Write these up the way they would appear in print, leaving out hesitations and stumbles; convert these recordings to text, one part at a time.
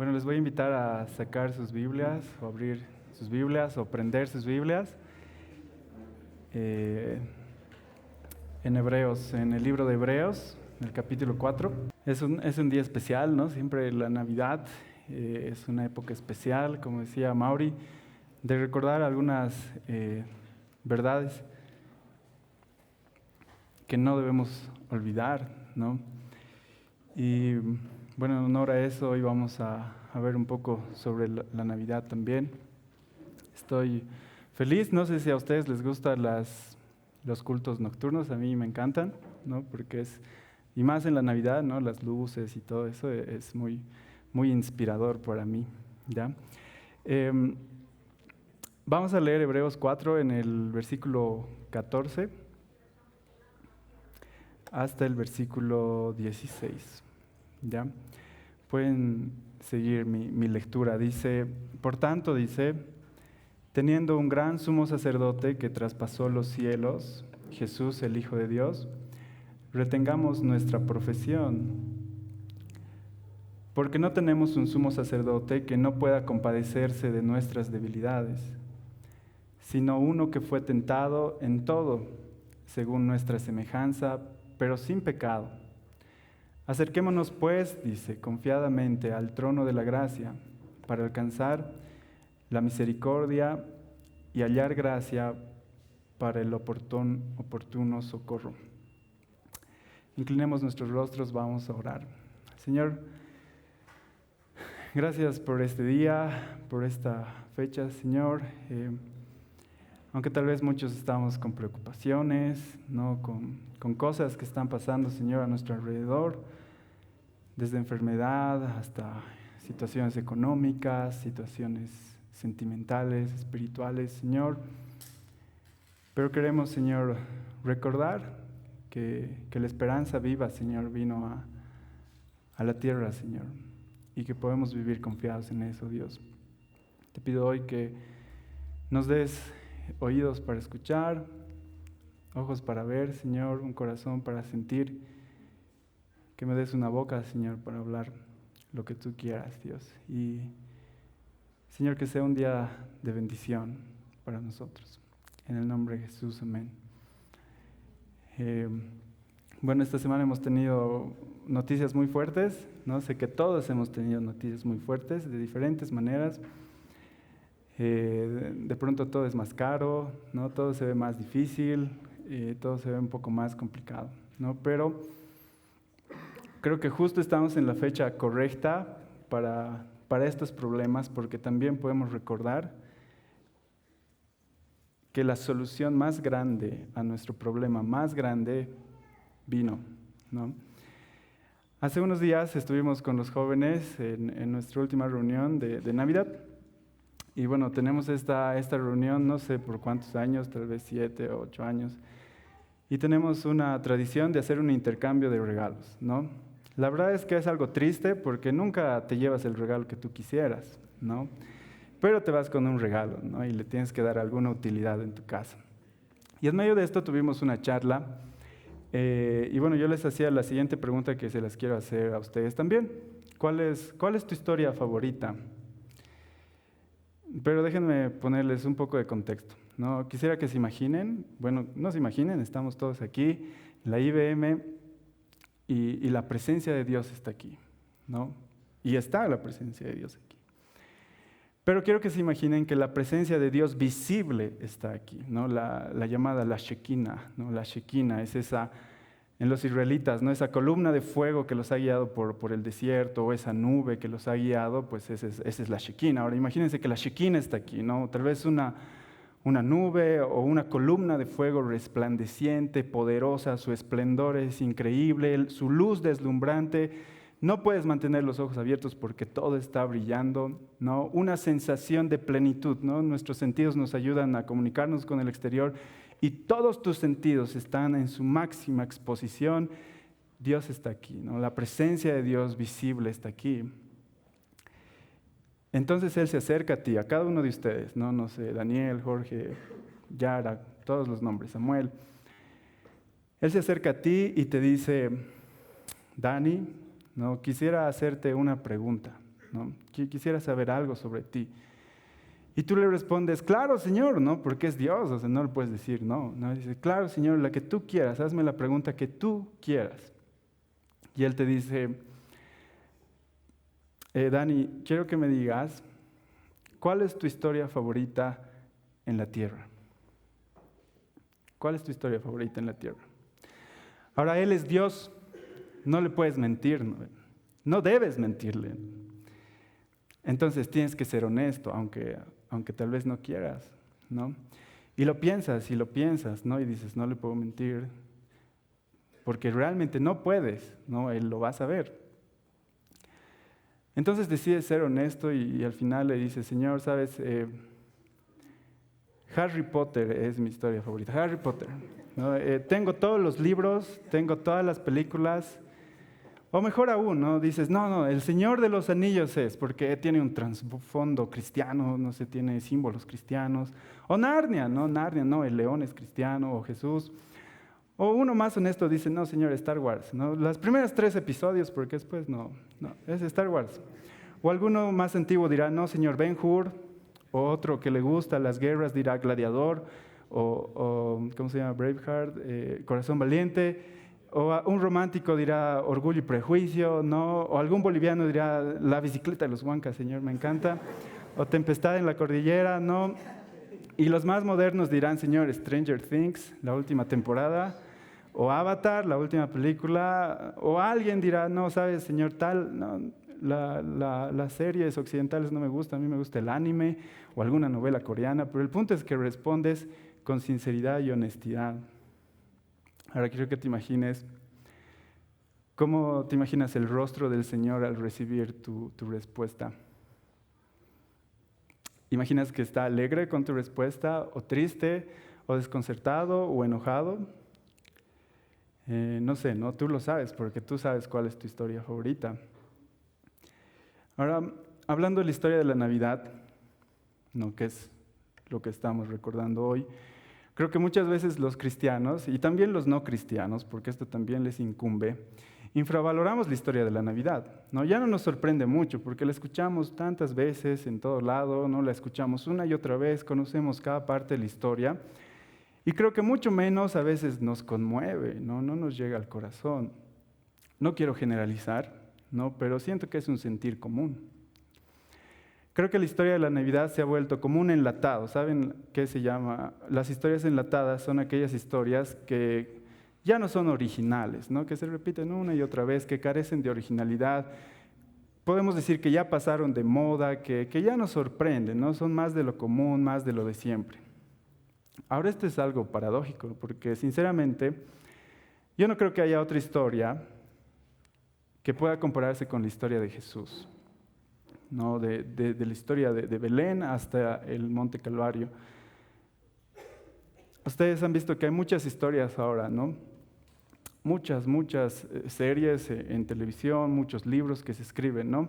Bueno, les voy a invitar a sacar sus Biblias, o abrir sus Biblias, o prender sus Biblias. En Hebreos, en el libro de Hebreos, en el capítulo 4. Es un día especial, ¿no? Siempre la Navidad es una época especial, como decía Mauri, de recordar algunas verdades que no debemos olvidar, ¿no? Y bueno, en honor a eso, hoy vamos a ver un poco sobre la Navidad también. Estoy feliz, no sé si a ustedes les gustan los cultos nocturnos, a mí me encantan, ¿no? Porque y más en la Navidad, ¿no? Las luces y todo eso es muy, muy inspirador para mí, ¿ya? Vamos a leer Hebreos 4 en el versículo 14 hasta el versículo 16, ¿ya? Pueden seguir mi lectura. Dice, por tanto, dice, teniendo un gran sumo sacerdote que traspasó los cielos, Jesús, el Hijo de Dios, retengamos nuestra profesión, porque no tenemos un sumo sacerdote que no pueda compadecerse de nuestras debilidades, sino uno que fue tentado en todo, según nuestra semejanza, pero sin pecado. Acerquémonos, pues, dice, confiadamente al trono de la gracia, para alcanzar la misericordia y hallar gracia para el oportuno socorro. Inclinemos nuestros rostros, vamos a orar. Señor, gracias por este día, por esta fecha, Señor. Aunque tal vez muchos estamos con preocupaciones, ¿no? con cosas que están pasando, Señor, a nuestro alrededor, desde enfermedad hasta situaciones económicas, situaciones sentimentales, espirituales, Señor. Pero queremos, Señor, recordar que la esperanza viva, Señor, vino a la tierra, Señor, y que podemos vivir confiados en eso, Dios. Te pido hoy que nos des oídos para escuchar, ojos para ver, Señor, un corazón para sentir, que me des una boca, Señor, para hablar lo que tú quieras, Dios. Y, Señor, que sea un día de bendición para nosotros. En el nombre de Jesús, amén. Bueno, esta semana hemos tenido noticias muy fuertes, ¿no? Sé que todos hemos tenido noticias muy fuertes, de diferentes maneras. De pronto todo es más caro, ¿no? Todo se ve más difícil, todo se ve un poco más complicado, ¿no? Pero creo que justo estamos en la fecha correcta para estos problemas, porque también podemos recordar que la solución más grande a nuestro problema más grande vino, ¿no? Hace unos días estuvimos con los jóvenes en nuestra última reunión de Navidad. Y bueno, tenemos esta reunión, no sé por cuántos años, tal vez 7 o 8 años. Y tenemos una tradición de hacer un intercambio de regalos, ¿no? La verdad es que es algo triste porque nunca te llevas el regalo que tú quisieras, ¿no? Pero te vas con un regalo, ¿no? Y le tienes que dar alguna utilidad en tu casa. Y en medio de esto tuvimos una charla. Y bueno, yo les hacía la siguiente pregunta que se las quiero hacer a ustedes también. ¿Cuál es tu historia favorita? Pero déjenme ponerles un poco de contexto, ¿no? Quisiera que se imaginen, bueno, no se imaginen, estamos todos aquí, en la IBM, y la presencia de Dios está aquí, ¿no? Y está la presencia de Dios aquí. Pero quiero que se imaginen que la presencia de Dios visible está aquí, ¿no? La llamada la Shekinah, ¿no? La Shekinah es esa, en los israelitas, ¿no? Esa columna de fuego que los ha guiado por el desierto, o esa nube que los ha guiado, pues esa es la Shekinah. Ahora imagínense que la Shekinah está aquí, ¿no? Tal vez una nube o una columna de fuego resplandeciente, poderosa, su esplendor es increíble, su luz deslumbrante. No puedes mantener los ojos abiertos porque todo está brillando, ¿no? Una sensación de plenitud, ¿no? Nuestros sentidos nos ayudan a comunicarnos con el exterior y todos tus sentidos están en su máxima exposición. Dios está aquí, ¿no? La presencia de Dios visible está aquí. Entonces Él se acerca a ti, a cada uno de ustedes, ¿no? No sé, Daniel, Jorge, Yara, todos los nombres, Samuel. Él se acerca a ti y te dice, Dani, no, quisiera hacerte una pregunta. ¿no? Quisiera saber algo sobre ti. Y tú le respondes, claro, Señor, ¿no? Porque es Dios, o sea, no le puedes decir no. Dice, claro, Señor, la que tú quieras, hazme la pregunta que tú quieras. Y Él te dice, Dani, quiero que me digas, ¿cuál es tu historia favorita en la tierra? ¿Cuál es tu historia favorita en la tierra? Ahora, Él es Dios, no le puedes mentir, no debes mentirle. Entonces tienes que ser honesto, aunque tal vez no quieras, ¿no? Y lo piensas, ¿no? Y dices, no le puedo mentir, porque realmente no puedes, ¿no? Él lo va a saber. Entonces decides ser honesto y al final le dices, Señor, ¿sabes? Harry Potter es mi historia favorita, Harry Potter, ¿no? Tengo todos los libros, tengo todas las películas, o mejor aún, ¿no? Dices, no, El Señor de los Anillos es, porque tiene un trasfondo cristiano, no sé, tiene símbolos cristianos. O Narnia, ¿no? El león es cristiano, o Jesús. O uno más honesto dice, no, Señor, Star Wars, ¿no? Las primeras 3 episodios, porque después no, es Star Wars. O alguno más antiguo dirá, no, Señor, Ben-Hur. O otro que le gusta las guerras dirá Gladiador. O ¿cómo se llama? Braveheart, Corazón Valiente. O un romántico dirá Orgullo y Prejuicio, ¿no? O algún boliviano dirá La bicicleta de los Huancas, Señor, me encanta. O Tempestad en la Cordillera, ¿no? Y los más modernos dirán, Señor, Stranger Things, la última temporada. O Avatar, la última película. O alguien dirá, no, ¿sabes, Señor, tal? No, las series occidentales no me gustan, a mí me gusta el anime o alguna novela coreana. Pero el punto es que respondes con sinceridad y honestidad. Ahora quiero que te imagines, ¿cómo te imaginas el rostro del Señor al recibir tu respuesta? ¿Imaginas que está alegre con tu respuesta, o triste, o desconcertado, o enojado? No sé, ¿no? Tú lo sabes, porque tú sabes cuál es tu historia favorita. Ahora, hablando de la historia de la Navidad, ¿no? Que es lo que estamos recordando hoy, creo que muchas veces los cristianos, y también los no cristianos, porque esto también les incumbe, infravaloramos la historia de la Navidad, ¿no? Ya no nos sorprende mucho, porque la escuchamos tantas veces en todo lado, ¿no? La escuchamos una y otra vez, conocemos cada parte de la historia, y creo que mucho menos a veces nos conmueve, ¿no? No nos llega al corazón. No quiero generalizar, ¿no? Pero siento que es un sentir común. Creo que la historia de la Navidad se ha vuelto como un enlatado. ¿Saben qué se llama? Las historias enlatadas son aquellas historias que ya no son originales, ¿no? Que se repiten una y otra vez, que carecen de originalidad. Podemos decir que ya pasaron de moda, que ya nos sorprenden, ¿no? Son más de lo común, más de lo de siempre. Ahora esto es algo paradójico, porque sinceramente yo no creo que haya otra historia que pueda compararse con la historia de Jesús, ¿no? De la historia de Belén hasta el Monte Calvario. Ustedes han visto que hay muchas historias ahora, ¿no? Muchas series en televisión, muchos libros que se escriben, ¿no?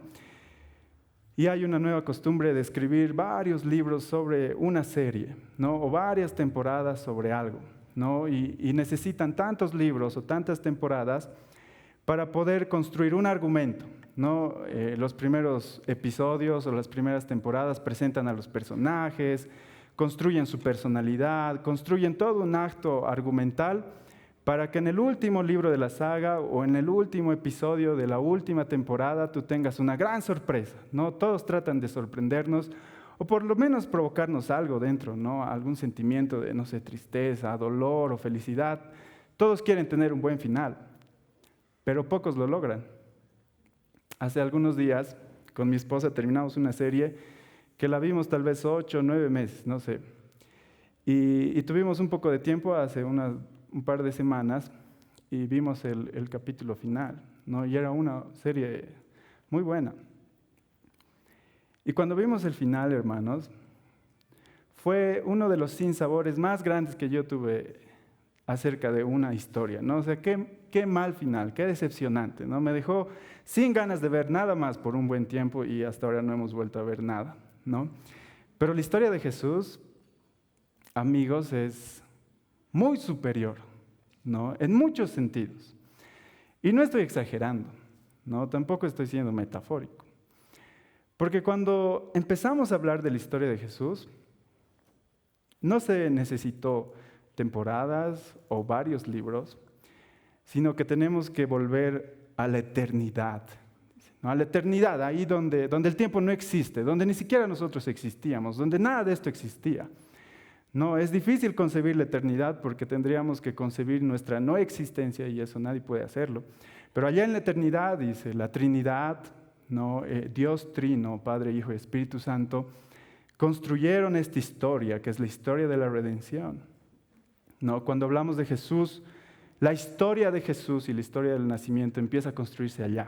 Y hay una nueva costumbre de escribir varios libros sobre una serie, ¿no? O varias temporadas sobre algo, ¿no? Y necesitan tantos libros o tantas temporadas para poder construir un argumento, ¿no? Los primeros episodios o las primeras temporadas presentan a los personajes, construyen su personalidad, construyen todo un acto argumental para que en el último libro de la saga o en el último episodio de la última temporada tú tengas una gran sorpresa, ¿no? Todos tratan de sorprendernos o por lo menos provocarnos algo dentro, ¿no? Algún sentimiento de, no sé, tristeza, dolor o felicidad. Todos quieren tener un buen final, pero pocos lo logran. Hace algunos días con mi esposa terminamos una serie que la vimos tal vez 8 o 9 meses, no sé. Y tuvimos un poco de tiempo hace un par de semanas y vimos el capítulo final, ¿no? Y era una serie muy buena. Y cuando vimos el final, hermanos, fue uno de los sinsabores más grandes que yo tuve acerca de una historia, ¿no? O sea, qué mal final, qué decepcionante, ¿no? Me dejó sin ganas de ver nada más por un buen tiempo y hasta ahora no hemos vuelto a ver nada, ¿no? Pero la historia de Jesús, amigos, es muy superior, ¿no? En muchos sentidos. Y no estoy exagerando, ¿no? Tampoco estoy siendo metafórico. Porque cuando empezamos a hablar de la historia de Jesús, no se necesitó temporadas o varios libros, sino que tenemos que volver a la eternidad, ¿no? A la eternidad, ahí donde el tiempo no existe, donde ni siquiera nosotros existíamos, donde nada de esto existía. No, es difícil concebir la eternidad porque tendríamos que concebir nuestra no existencia y eso nadie puede hacerlo. Pero allá en la eternidad, dice, la Trinidad, ¿no? Dios Trino, Padre, Hijo y Espíritu Santo, construyeron esta historia, que es la historia de la redención, ¿no? Cuando hablamos de Jesús, la historia de Jesús y la historia del nacimiento empieza a construirse allá,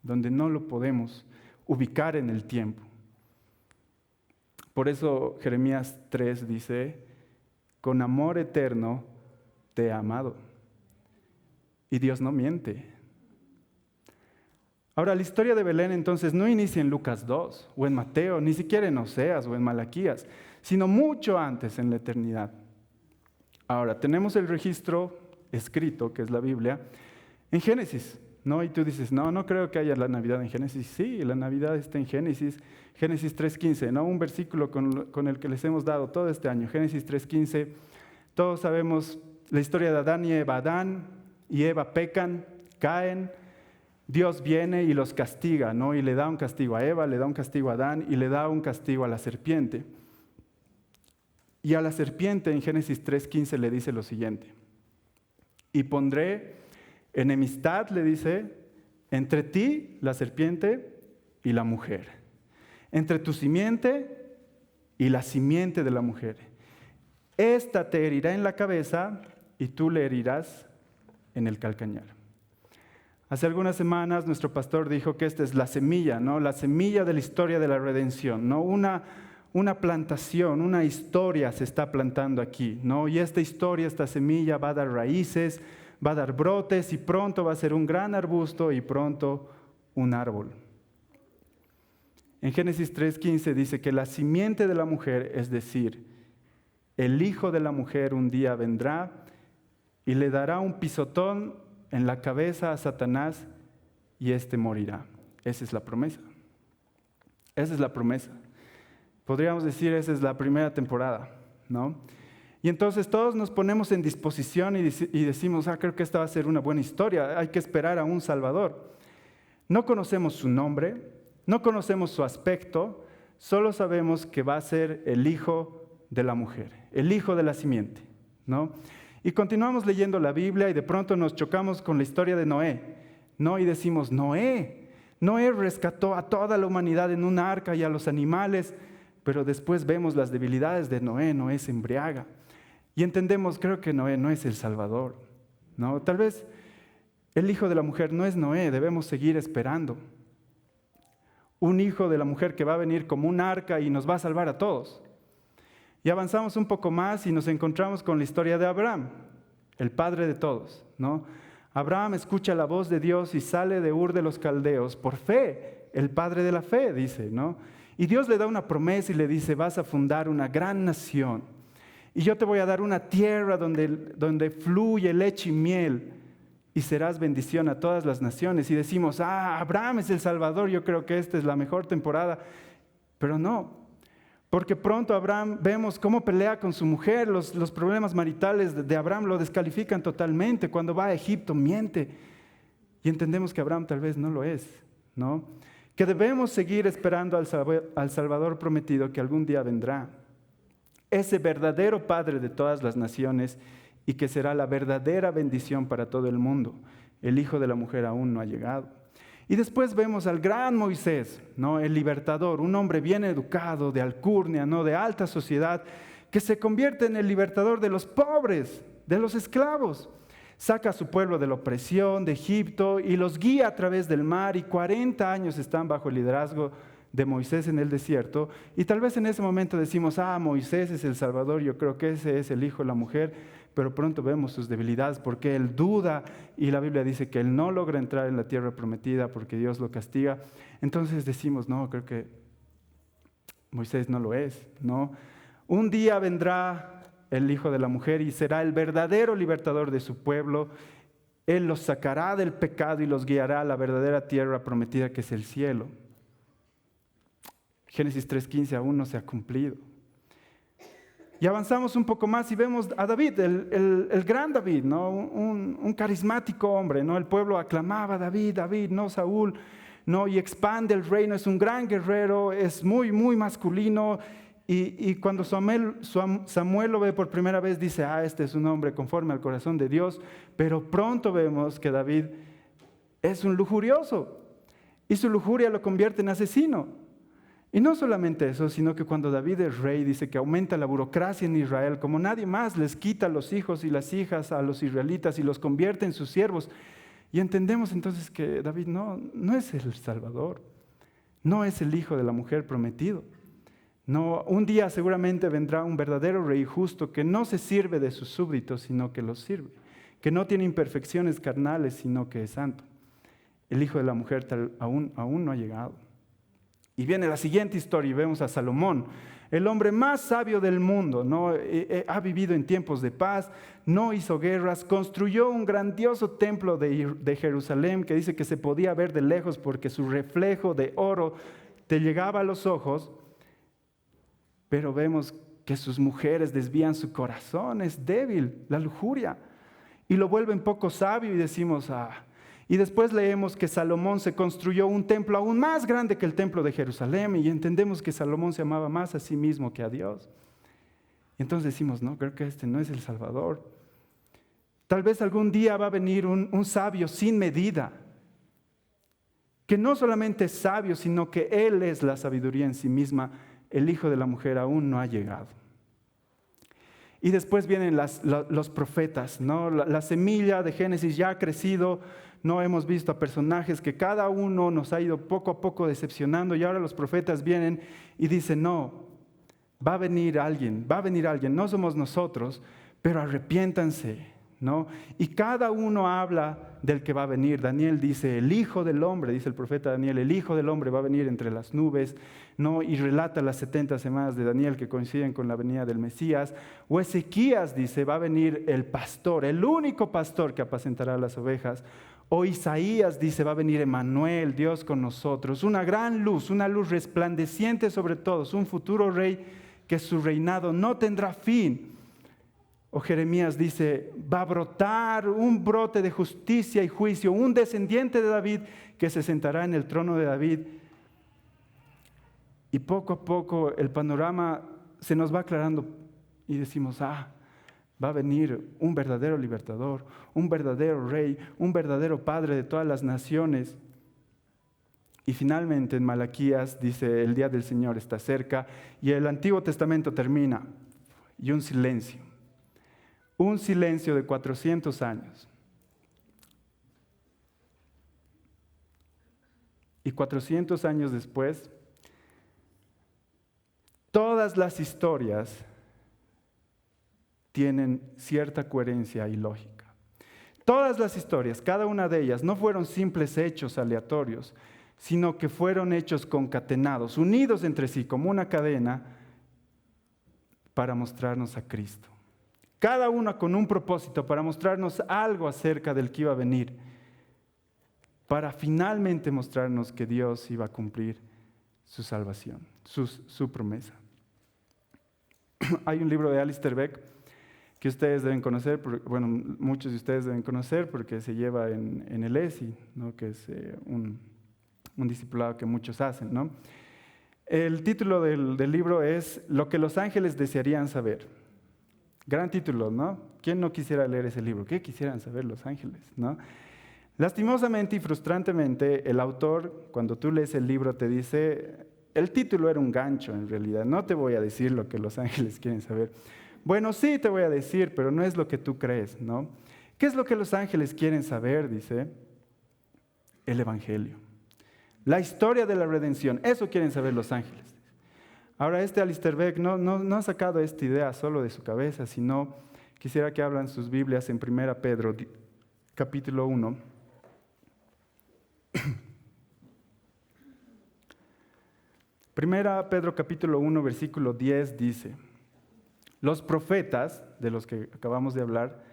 donde no lo podemos ubicar en el tiempo. Por eso Jeremías 3 dice, con amor eterno te he amado. Y Dios no miente. Ahora, la historia de Belén entonces no inicia en Lucas 2 o en Mateo, ni siquiera en Oseas o en Malaquías, sino mucho antes en la eternidad. Ahora, tenemos el registro escrito, que es la Biblia, en Génesis, ¿no? Y tú dices, no creo que haya la Navidad en Génesis. Sí, la Navidad está en Génesis 3:15, ¿no? Un versículo con el que les hemos dado todo este año, Génesis 3:15. Todos sabemos la historia de Adán y Eva. Adán y Eva pecan, caen, Dios viene y los castiga, ¿no? Y le da un castigo a Eva, le da un castigo a Adán y le da un castigo a la serpiente. Y a la serpiente en Génesis 3:15 le dice lo siguiente: y pondré enemistad, le dice, entre ti, la serpiente, y la mujer, entre tu simiente y la simiente de la mujer. Esta te herirá en la cabeza y tú le herirás en el calcañar. Hace algunas semanas nuestro pastor dijo que esta es la semilla, ¿no? La semilla de la historia de la redención, ¿no? Una plantación, una historia se está plantando aquí, ¿no? Y esta historia, esta semilla va a dar raíces, va a dar brotes y pronto va a ser un gran arbusto y pronto un árbol. En Génesis 3:15 dice que la simiente de la mujer, es decir, el hijo de la mujer un día vendrá y le dará un pisotón en la cabeza a Satanás y éste morirá. Esa es la promesa. Esa es la promesa. Podríamos decir, esa es la primera temporada, ¿no? Y entonces todos nos ponemos en disposición y decimos, creo que esta va a ser una buena historia, hay que esperar a un Salvador. No conocemos su nombre, no conocemos su aspecto, solo sabemos que va a ser el hijo de la mujer, el hijo de la simiente, ¿no? Y continuamos leyendo la Biblia y de pronto nos chocamos con la historia de Noé, ¿no? Y decimos, Noé rescató a toda la humanidad en un arca y a los animales, pero después vemos las debilidades de Noé se embriaga. Y entendemos, creo que Noé no es el Salvador, ¿no? Tal vez el hijo de la mujer no es Noé, debemos seguir esperando. Un hijo de la mujer que va a venir como un arca y nos va a salvar a todos. Y avanzamos un poco más y nos encontramos con la historia de Abraham, el padre de todos, ¿no? Abraham escucha la voz de Dios y sale de Ur de los Caldeos por fe, el padre de la fe, dice, ¿no? Y Dios le da una promesa y le dice, vas a fundar una gran nación. Y yo te voy a dar una tierra donde fluye leche y miel y serás bendición a todas las naciones. Y decimos, Abraham es el Salvador, yo creo que esta es la mejor temporada. Pero no, porque pronto Abraham vemos cómo pelea con su mujer, los problemas maritales de Abraham lo descalifican totalmente. Cuando va a Egipto miente y entendemos que Abraham tal vez no lo es, ¿no? Que debemos seguir esperando al Salvador prometido que algún día vendrá. Ese verdadero Padre de todas las naciones y que será la verdadera bendición para todo el mundo. El hijo de la mujer aún no ha llegado. Y después vemos al gran Moisés, ¿no? El libertador, un hombre bien educado, de alcurnia, ¿no? De alta sociedad, que se convierte en el libertador de los pobres, de los esclavos. Saca a su pueblo de la opresión de Egipto y los guía a través del mar y 40 años están bajo el liderazgo de Moisés en el desierto. Y tal vez en ese momento decimos, Moisés es el Salvador, yo creo que ese es el hijo de la mujer, pero pronto vemos sus debilidades porque él duda y la Biblia dice que él no logra entrar en la tierra prometida porque Dios lo castiga. Entonces decimos, no, creo que Moisés no lo es, ¿no? Un día vendrá el hijo de la mujer y será el verdadero libertador de su pueblo. Él los sacará del pecado y los guiará a la verdadera tierra prometida que es el cielo. Génesis 3:15 aún no se ha cumplido. Y avanzamos un poco más y vemos a David, el gran David, ¿no? Un carismático hombre, ¿no? El pueblo aclamaba David, David, no Saúl, ¿no? Y expande el reino, es un gran guerrero, es muy, muy masculino. Y cuando Samuel lo ve por primera vez, dice, este es un hombre conforme al corazón de Dios. Pero pronto vemos que David es un lujurioso y su lujuria lo convierte en asesino. Y no solamente eso, sino que cuando David es rey, dice que aumenta la burocracia en Israel, como nadie más les quita los hijos y las hijas a los israelitas y los convierte en sus siervos. Y entendemos entonces que David no es el Salvador, no es el hijo de la mujer prometido. No, un día seguramente vendrá un verdadero rey justo que no se sirve de sus súbditos, sino que los sirve, que no tiene imperfecciones carnales, sino que es santo. El hijo de la mujer aún no ha llegado. Y viene la siguiente historia y vemos a Salomón, el hombre más sabio del mundo, ¿no? Ha vivido en tiempos de paz, no hizo guerras, construyó un grandioso templo de Jerusalén que dice que se podía ver de lejos porque su reflejo de oro te llegaba a los ojos, pero vemos que sus mujeres desvían su corazón, es débil, la lujuria, y lo vuelven poco sabio y decimos, Y después leemos que Salomón se construyó un templo aún más grande que el templo de Jerusalén y entendemos que Salomón se amaba más a sí mismo que a Dios. Y entonces decimos, no, creo que este no es el Salvador. Tal vez algún día va a venir un sabio sin medida, que no solamente es sabio, sino que Él es la sabiduría en sí misma. El hijo de la mujer aún no ha llegado. Y después vienen los profetas, ¿no? La semilla de Génesis ya ha crecido. No hemos visto a personajes que cada uno nos ha ido poco a poco decepcionando y ahora los profetas vienen y dicen, no, va a venir alguien, no somos nosotros, pero arrepiéntanse, ¿no? Y cada uno habla del que va a venir. Daniel dice, el Hijo del Hombre, dice el profeta Daniel, el Hijo del Hombre va a venir entre las nubes, ¿no? Y relata las 70 semanas de Daniel que coinciden con la venida del Mesías. O Ezequías dice, va a venir el pastor, el único pastor que apacentará las ovejas. O Isaías dice, va a venir Emmanuel, Dios con nosotros, una gran luz, una luz resplandeciente sobre todos, un futuro rey que su reinado no tendrá fin. O Jeremías dice, va a brotar un brote de justicia y juicio, un descendiente de David que se sentará en el trono de David. Y poco a poco el panorama se nos va aclarando y decimos, va a venir un verdadero libertador, un verdadero rey, un verdadero padre de todas las naciones. Y finalmente en Malaquías dice, el día del Señor está cerca y el Antiguo Testamento termina. Y un silencio de 400 años. Y 400 años después, todas las historias tienen cierta coherencia y lógica. Todas las historias, cada una de ellas, no fueron simples hechos aleatorios, sino que fueron hechos concatenados, unidos entre sí como una cadena para mostrarnos a Cristo. Cada una con un propósito, para mostrarnos algo acerca del que iba a venir, para finalmente mostrarnos que Dios iba a cumplir su salvación, su promesa. Hay un libro de Alistair Begg que ustedes deben conocer, bueno, muchos de ustedes deben conocer porque se lleva en el ESI, ¿no? Que es un discipulado que muchos hacen, ¿no? El título del libro es Lo que los ángeles desearían saber. Gran título, ¿no? ¿Quién no quisiera leer ese libro? ¿Qué quisieran saber los ángeles, no? Lastimosamente y frustrantemente, el autor, cuando tú lees el libro, te dice, el título era un gancho en realidad, no te voy a decir lo que los ángeles quieren saber. Bueno, sí te voy a decir, pero no es lo que tú crees, ¿no? ¿Qué es lo que los ángeles quieren saber? Dice, el Evangelio. La historia de la redención, eso quieren saber los ángeles. Ahora, Alistair Begg no ha sacado esta idea solo de su cabeza, sino quisiera que abran sus Biblias en 1 Pedro, capítulo 1. 1 Pedro, capítulo 1, versículo 10 dice, los profetas, de los que acabamos de hablar,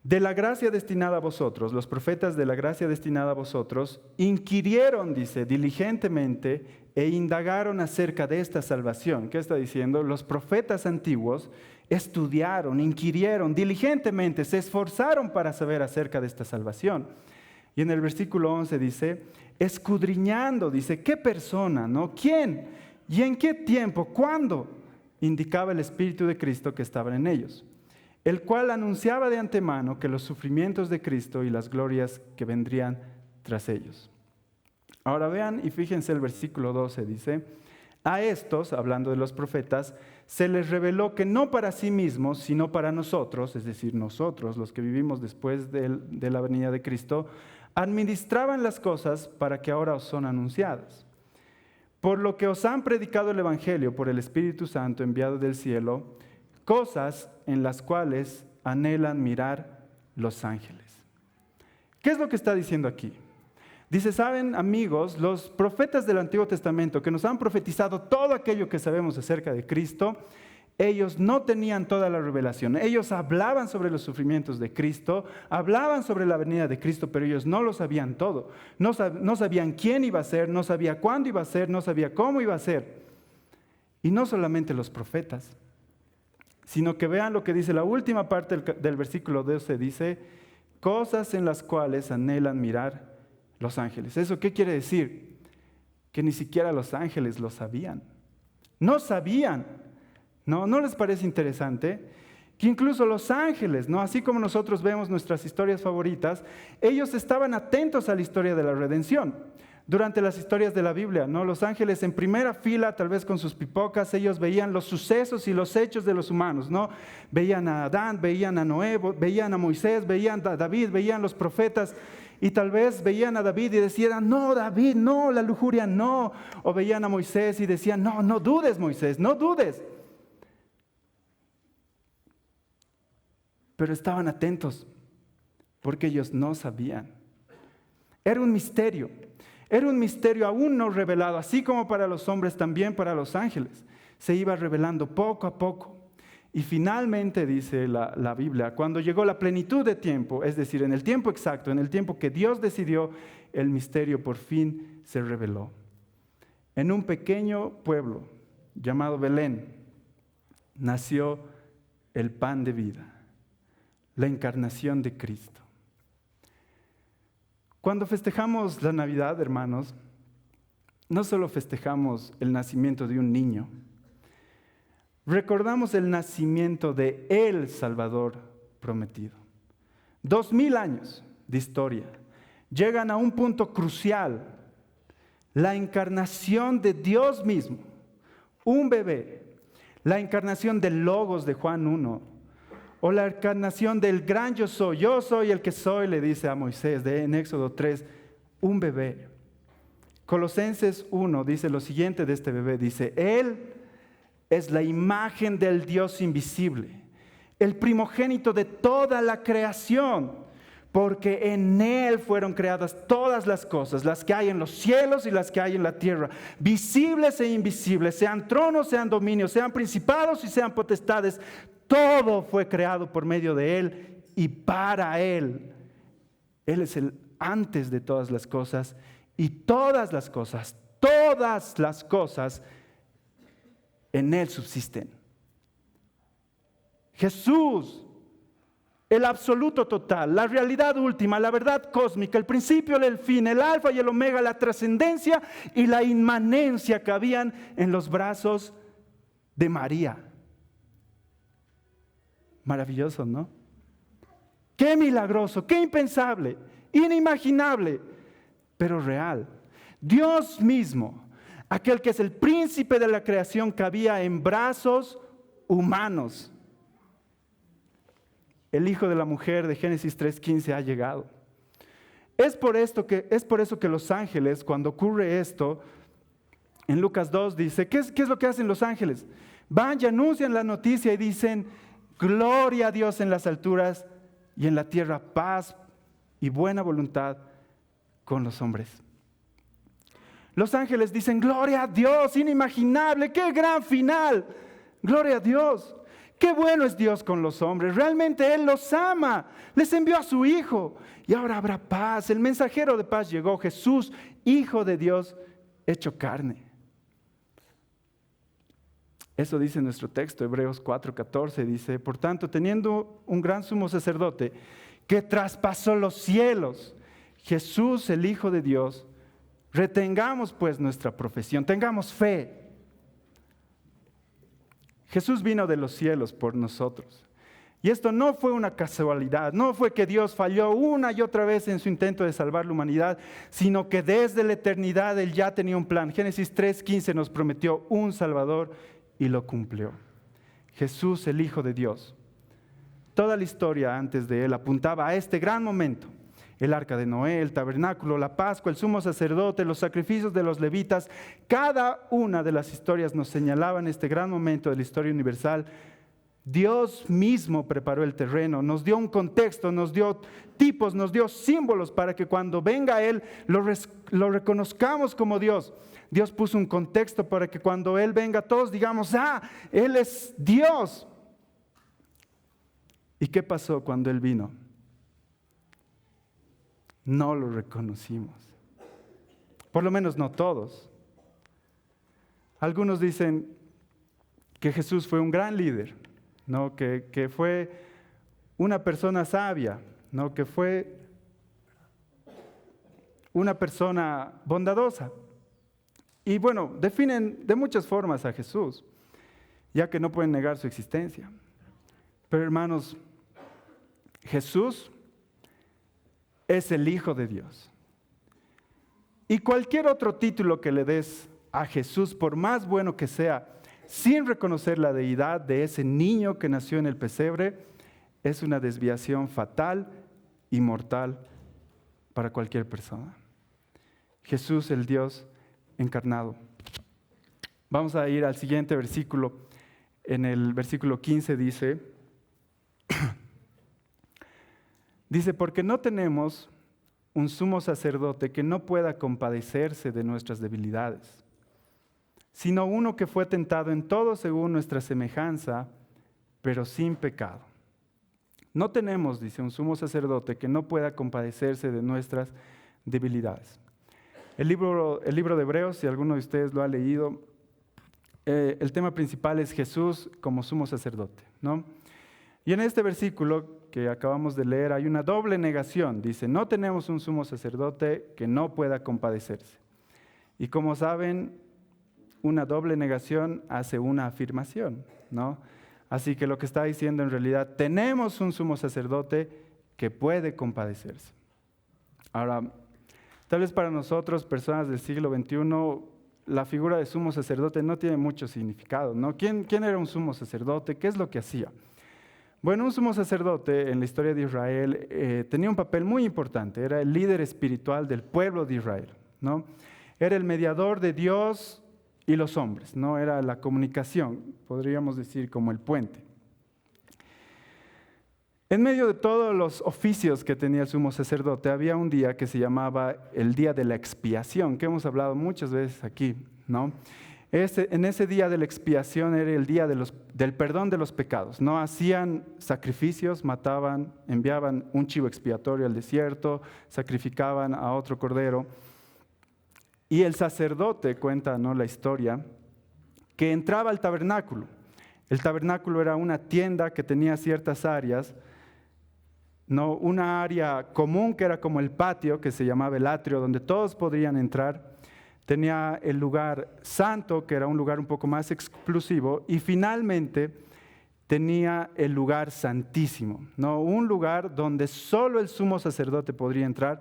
de la gracia destinada a vosotros, los profetas de la gracia destinada a vosotros, inquirieron, dice, diligentemente e indagaron acerca de esta salvación. ¿Qué está diciendo? Los profetas antiguos estudiaron, inquirieron diligentemente, se esforzaron para saber acerca de esta salvación. Y en el versículo 11 dice, escudriñando, dice, ¿qué persona, no? ¿Quién? ¿Y en qué tiempo? ¿Cuándo? Indicaba el Espíritu de Cristo que estaba en ellos, el cual anunciaba de antemano que los sufrimientos de Cristo y las glorias que vendrían tras ellos. Ahora vean y fíjense el versículo 12, dice, a estos, hablando de los profetas, se les reveló que no para sí mismos, sino para nosotros, es decir, nosotros, los que vivimos después de la venida de Cristo, administraban las cosas para que ahora os son anunciadas. Por lo que os han predicado el Evangelio por el Espíritu Santo enviado del cielo, cosas en las cuales anhelan mirar los ángeles. ¿Qué es lo que está diciendo aquí? Dice, ¿saben, amigos? Los profetas del Antiguo Testamento que nos han profetizado todo aquello que sabemos acerca de Cristo, ellos no tenían toda la revelación. Ellos hablaban sobre los sufrimientos de Cristo, hablaban sobre la venida de Cristo, pero ellos no lo sabían todo. No sabían quién iba a ser, no sabían cuándo iba a ser, no sabían cómo iba a ser. Y no solamente los profetas, sino que vean lo que dice la última parte del versículo 12, dice, cosas en las cuales anhelan mirar los ángeles. ¿Eso qué quiere decir? Que ni siquiera los ángeles lo sabían. No sabían. ¿No les parece interesante? Que incluso los ángeles, ¿no? Así como nosotros vemos nuestras historias favoritas, ellos estaban atentos a la historia de la redención. Durante las historias de la Biblia, ¿no? Los ángeles en primera fila, tal vez con sus pipocas, ellos veían los sucesos y los hechos de los humanos, ¿no? Veían a Adán, veían a Noé, veían a Moisés, veían a David, veían los profetas. Y tal vez veían a David y decían, no, David, no, la lujuria no. O veían a Moisés y decían, no, no dudes, Moisés, no dudes. Pero estaban atentos porque ellos no sabían. Era un misterio aún no revelado, así como para los hombres, también para los ángeles. Se iba revelando poco a poco. Y finalmente, dice la Biblia, cuando llegó la plenitud de tiempo, es decir, en el tiempo exacto, en el tiempo que Dios decidió, el misterio por fin se reveló. En un pequeño pueblo llamado Belén, nació el pan de vida, la encarnación de Cristo. Cuando festejamos la Navidad, hermanos, no solo festejamos el nacimiento de un niño, recordamos el nacimiento de el Salvador prometido. 2000 años de historia llegan a un punto crucial, la encarnación de Dios mismo, un bebé, la encarnación del Logos de Juan 1, o la encarnación del gran yo soy el que soy, le dice a Moisés en Éxodo 3, un bebé. Colosenses 1 dice lo siguiente de este bebé, dice, Él es la imagen del Dios invisible, el primogénito de toda la creación, porque en Él fueron creadas todas las cosas, las que hay en los cielos y las que hay en la tierra, visibles e invisibles, sean tronos, sean dominios, sean principados y sean potestades. Todo fue creado por medio de Él y para Él. Él es el antes de todas las cosas y todas las cosas en Él subsisten. Jesús, el absoluto total, la realidad última, la verdad cósmica, el principio, el fin, el alfa y el omega, la trascendencia y la inmanencia cabían en los brazos de María. Maravilloso, ¿no? Qué milagroso, qué impensable, inimaginable, pero real. Dios mismo, aquel que es el príncipe de la creación, cabía en brazos humanos. El hijo de la mujer de Génesis 3:15 ha llegado. Es por eso que los ángeles, cuando ocurre esto, en Lucas 2 dice, ¿qué es lo que hacen los ángeles? Van y anuncian la noticia y dicen, gloria a Dios en las alturas y en la tierra paz y buena voluntad con los hombres. Los ángeles dicen, gloria a Dios, inimaginable, qué gran final, gloria a Dios. Qué bueno es Dios con los hombres, realmente Él los ama, les envió a su Hijo y ahora habrá paz. El mensajero de paz llegó, Jesús, Hijo de Dios, hecho carne. Eso dice nuestro texto, Hebreos 4:14, dice, por tanto, teniendo un gran sumo sacerdote que traspasó los cielos, Jesús, el Hijo de Dios, retengamos pues nuestra profesión, tengamos fe. Jesús vino de los cielos por nosotros. Y esto no fue una casualidad, no fue que Dios falló una y otra vez en su intento de salvar la humanidad, sino que desde la eternidad Él ya tenía un plan. Génesis 3:15 nos prometió un Salvador y lo cumplió. Jesús, el Hijo de Dios. Toda la historia antes de Él apuntaba a este gran momento. El arca de Noé, el tabernáculo, la Pascua, el sumo sacerdote, los sacrificios de los levitas. Cada una de las historias nos señalaban este gran momento de la historia universal. Dios mismo preparó el terreno, nos dio un contexto, nos dio tipos, nos dio símbolos para que cuando venga Él lo reconozcamos como Dios. Dios puso un contexto para que cuando Él venga todos digamos, Él es Dios. ¿Y qué pasó cuando Él vino? No lo reconocimos. Por lo menos no todos. Algunos dicen que Jesús fue un gran líder, ¿no? Que fue una persona sabia, ¿no? Que fue una persona bondadosa. Y bueno, definen de muchas formas a Jesús, ya que no pueden negar su existencia. Pero hermanos, Jesús es el Hijo de Dios. Y cualquier otro título que le des a Jesús, por más bueno que sea, sin reconocer la deidad de ese niño que nació en el pesebre, es una desviación fatal y mortal para cualquier persona. Jesús, el Dios encarnado. Vamos a ir al siguiente versículo. En el versículo 15 dice, porque no tenemos un sumo sacerdote que no pueda compadecerse de nuestras debilidades, sino uno que fue tentado en todo según nuestra semejanza, pero sin pecado. No tenemos, dice, un sumo sacerdote que no pueda compadecerse de nuestras debilidades. El libro de Hebreos, si alguno de ustedes lo ha leído, el tema principal es Jesús como sumo sacerdote, ¿no? Y en este versículo que acabamos de leer hay una doble negación. Dice, no tenemos un sumo sacerdote que no pueda compadecerse. Y como saben, una doble negación hace una afirmación, ¿no? Así que lo que está diciendo en realidad, tenemos un sumo sacerdote que puede compadecerse. Ahora, tal vez para nosotros, personas del siglo XXI, la figura de sumo sacerdote no tiene mucho significado, ¿no? ¿Quién era un sumo sacerdote? ¿Qué es lo que hacía? Bueno, un sumo sacerdote en la historia de Israel tenía un papel muy importante, era el líder espiritual del pueblo de Israel, ¿no? Era el mediador de Dios y los hombres, ¿no? Era la comunicación, podríamos decir como el puente. En medio de todos los oficios que tenía el sumo sacerdote, había un día que se llamaba el día de la expiación, que hemos hablado muchas veces aquí, ¿no? En ese día de la expiación era el día del perdón de los pecados. No hacían sacrificios, mataban, enviaban un chivo expiatorio al desierto, sacrificaban a otro cordero. Y el sacerdote, cuenta, ¿no?, la historia, que entraba al tabernáculo. El tabernáculo era una tienda que tenía ciertas áreas, ¿no? Una área común que era como el patio, que se llamaba el atrio, donde todos podrían entrar. Tenía el lugar santo, que era un lugar un poco más exclusivo, y finalmente tenía el lugar santísimo, ¿no? Un lugar donde solo el sumo sacerdote podría entrar,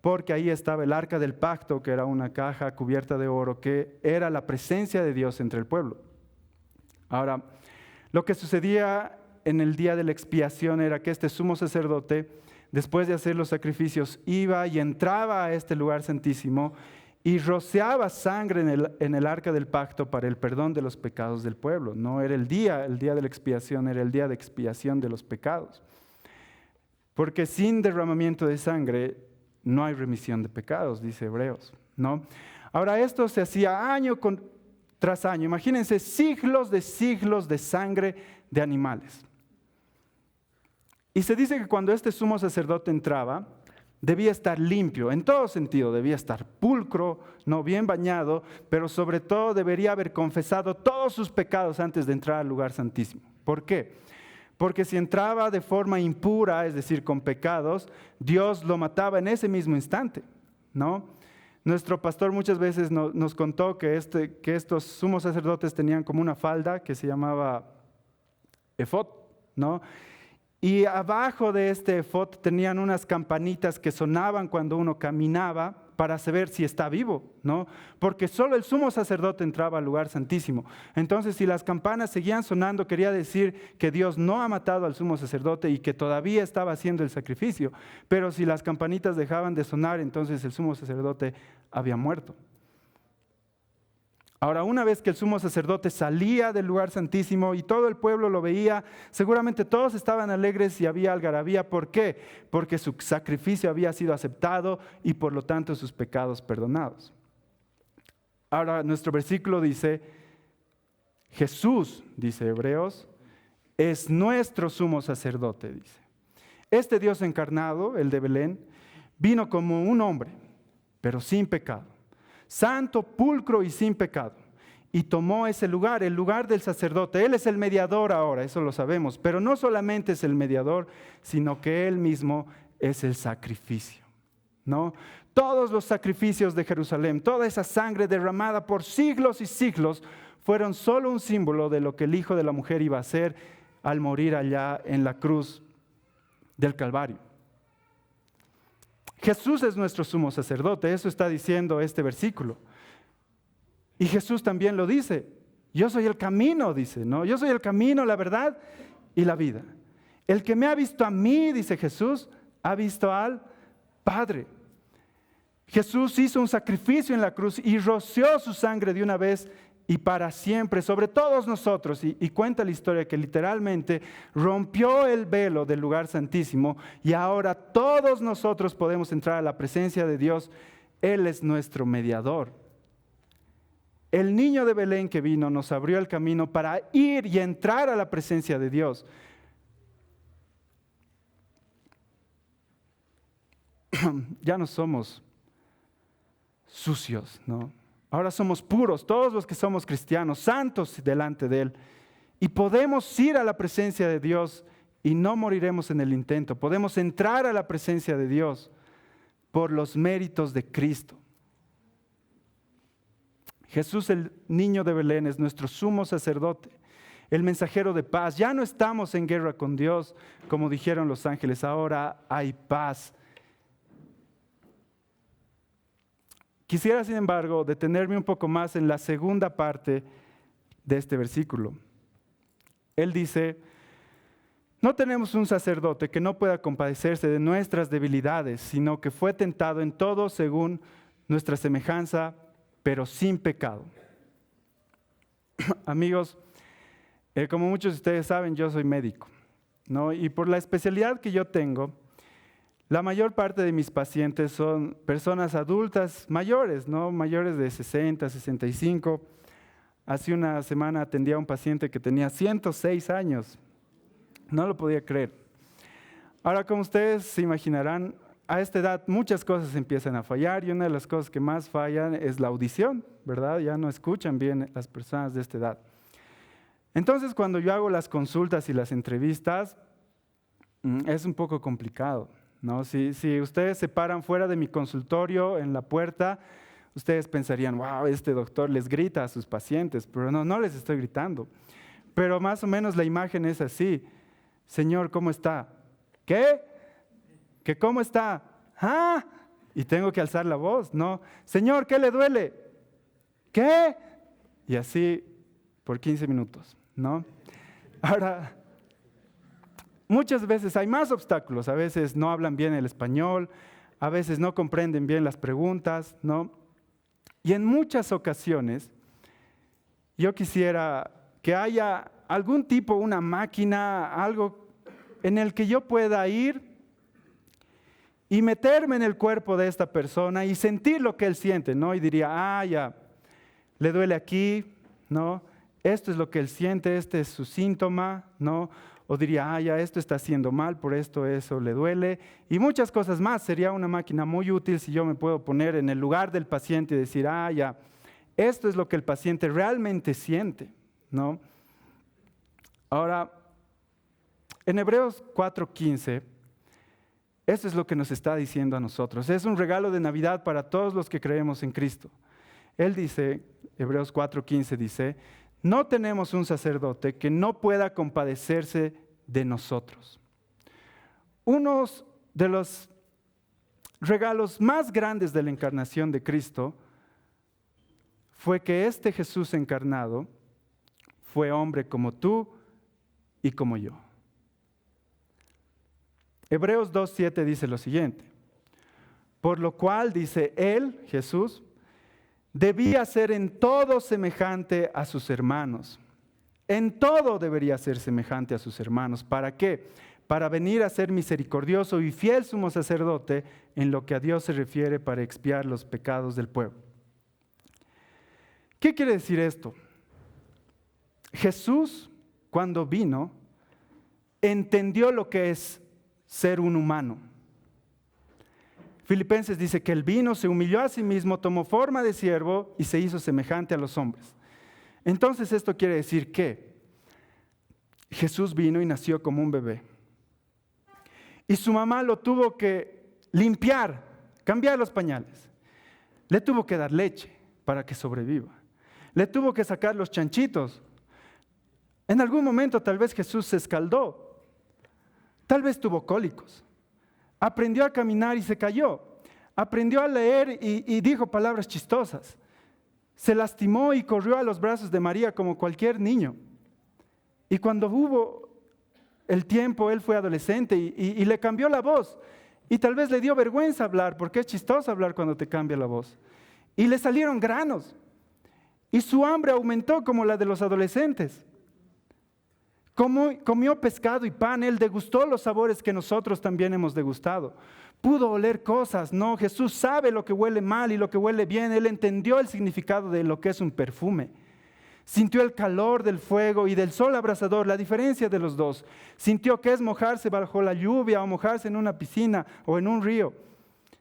porque ahí estaba el arca del pacto, que era una caja cubierta de oro, que era la presencia de Dios entre el pueblo. Ahora, lo que sucedía en el día de la expiación era que este sumo sacerdote, después de hacer los sacrificios, iba y entraba a este lugar santísimo y rociaba sangre en el arca del pacto para el perdón de los pecados del pueblo. No era el día de la expiación, era el día de expiación de los pecados. Porque sin derramamiento de sangre no hay remisión de pecados, dice Hebreos, ¿no? Ahora, esto se hacía año tras año. Imagínense siglos de sangre de animales. Y se dice que cuando este sumo sacerdote entraba, debía estar limpio, en todo sentido, debía estar pulcro, no bien bañado, pero sobre todo debería haber confesado todos sus pecados antes de entrar al lugar santísimo. ¿Por qué? Porque si entraba de forma impura, es decir, con pecados, Dios lo mataba en ese mismo instante, ¿no? Nuestro pastor muchas veces nos contó que estos sumos sacerdotes tenían como una falda que se llamaba efod, ¿no? Y abajo de este efod tenían unas campanitas que sonaban cuando uno caminaba para saber si está vivo, ¿no? Porque solo el sumo sacerdote entraba al lugar santísimo. Entonces, si las campanas seguían sonando, quería decir que Dios no ha matado al sumo sacerdote y que todavía estaba haciendo el sacrificio. Pero si las campanitas dejaban de sonar, entonces el sumo sacerdote había muerto. Ahora, una vez que el sumo sacerdote salía del lugar santísimo y todo el pueblo lo veía, seguramente todos estaban alegres y había algarabía. ¿Por qué? Porque su sacrificio había sido aceptado y por lo tanto sus pecados perdonados. Ahora, nuestro versículo dice, Jesús, dice Hebreos, es nuestro sumo sacerdote, dice. Este Dios encarnado, el de Belén, vino como un hombre, pero sin pecado. Santo, pulcro y sin pecado. Y tomó ese lugar, el lugar del sacerdote. Él es el mediador ahora, eso lo sabemos. Pero no solamente es el mediador, sino que Él mismo es el sacrificio, ¿no? Todos los sacrificios de Jerusalén, toda esa sangre derramada por siglos y siglos, fueron solo un símbolo de lo que el Hijo de la Mujer iba a hacer al morir allá en la cruz del Calvario. Jesús es nuestro sumo sacerdote, eso está diciendo este versículo. Y Jesús también lo dice, yo soy el camino, dice, ¿no? Yo soy el camino, la verdad y la vida. El que me ha visto a mí, dice Jesús, ha visto al Padre. Jesús hizo un sacrificio en la cruz y roció su sangre de una vez y para siempre sobre todos nosotros. Y cuenta la historia que literalmente rompió el velo del lugar santísimo y ahora todos nosotros podemos entrar a la presencia de Dios. Él es nuestro mediador. El niño de Belén que vino nos abrió el camino para ir y entrar a la presencia de Dios. Ya no somos sucios, ¿no? Ahora somos puros, todos los que somos cristianos, santos delante de Él. Y podemos ir a la presencia de Dios y no moriremos en el intento. Podemos entrar a la presencia de Dios por los méritos de Cristo. Jesús, el niño de Belén, es nuestro sumo sacerdote, el mensajero de paz. Ya no estamos en guerra con Dios, como dijeron los ángeles, ahora hay paz. Quisiera, sin embargo, detenerme un poco más en la segunda parte de este versículo. Él dice, no tenemos un sacerdote que no pueda compadecerse de nuestras debilidades, sino que fue tentado en todo según nuestra semejanza, pero sin pecado. Amigos, como muchos de ustedes saben, yo soy médico, ¿no? Y por la especialidad que yo tengo, la mayor parte de mis pacientes son personas adultas mayores, ¿no? Mayores de 60, 65. Hace una semana atendí a un paciente que tenía 106 años. No lo podía creer. Ahora, como ustedes se imaginarán, a esta edad muchas cosas empiezan a fallar y una de las cosas que más fallan es la audición, ¿verdad? Ya no escuchan bien las personas de esta edad. Entonces, cuando yo hago las consultas y las entrevistas, es un poco complicado, ¿no? Si ustedes se paran fuera de mi consultorio en la puerta, ustedes pensarían, wow, este doctor les grita a sus pacientes, pero no les estoy gritando. Pero más o menos la imagen es así. Señor, ¿cómo está? ¿Qué? ¿Que cómo está? ¿Ah? Y tengo que alzar la voz, ¿no? Señor, ¿qué le duele? ¿Qué? Y así por 15 minutos, ¿no? Ahora, muchas veces hay más obstáculos. A veces no hablan bien el español, a veces no comprenden bien las preguntas, ¿no? Y en muchas ocasiones, yo quisiera que haya algún tipo, una máquina, algo en el que yo pueda ir y meterme en el cuerpo de esta persona y sentir lo que él siente, ¿no? Y diría, ya, le duele aquí, ¿no? Esto es lo que él siente, este es su síntoma, ¿no? o diría, ya esto está haciendo mal, por esto eso le duele, y muchas cosas más. Sería una máquina muy útil si yo me puedo poner en el lugar del paciente y decir, ya, esto es lo que el paciente realmente siente, ¿no? Ahora, en Hebreos 4:15, esto es lo que nos está diciendo a nosotros. Es un regalo de Navidad para todos los que creemos en Cristo. Él dice, Hebreos 4:15 dice, no tenemos un sacerdote que no pueda compadecerse de nosotros. Uno de los regalos más grandes de la encarnación de Cristo fue que este Jesús encarnado fue hombre como tú y como yo. Hebreos 2:7 dice lo siguiente, por lo cual dice él, Jesús, debía ser en todo semejante a sus hermanos. En todo debería ser semejante a sus hermanos. ¿Para qué? Para venir a ser misericordioso y fiel sumo sacerdote en lo que a Dios se refiere para expiar los pecados del pueblo. ¿Qué quiere decir esto? Jesús, cuando vino, entendió lo que es ser un humano. Filipenses dice que él vino, se humilló a sí mismo, tomó forma de siervo y se hizo semejante a los hombres. Entonces esto quiere decir que Jesús vino y nació como un bebé. Y su mamá lo tuvo que limpiar, cambiar los pañales. Le tuvo que dar leche para que sobreviva. Le tuvo que sacar los chanchitos. En algún momento tal vez Jesús se escaldó. Tal vez tuvo cólicos. Aprendió a caminar y se cayó. Aprendió a leer y dijo palabras chistosas. Se lastimó y corrió a los brazos de María como cualquier niño. Y cuando hubo el tiempo, él fue adolescente y le cambió la voz. Y tal vez le dio vergüenza hablar, porque es chistoso hablar cuando te cambia la voz. Y le salieron granos. Y su hambre aumentó como la de los adolescentes. Comió pescado y pan, él degustó los sabores que nosotros también hemos degustado. Pudo oler cosas, no, Jesús sabe lo que huele mal y lo que huele bien, él entendió el significado de lo que es un perfume. Sintió el calor del fuego y del sol abrasador, la diferencia de los dos. Sintió que es mojarse bajo la lluvia o mojarse en una piscina o en un río.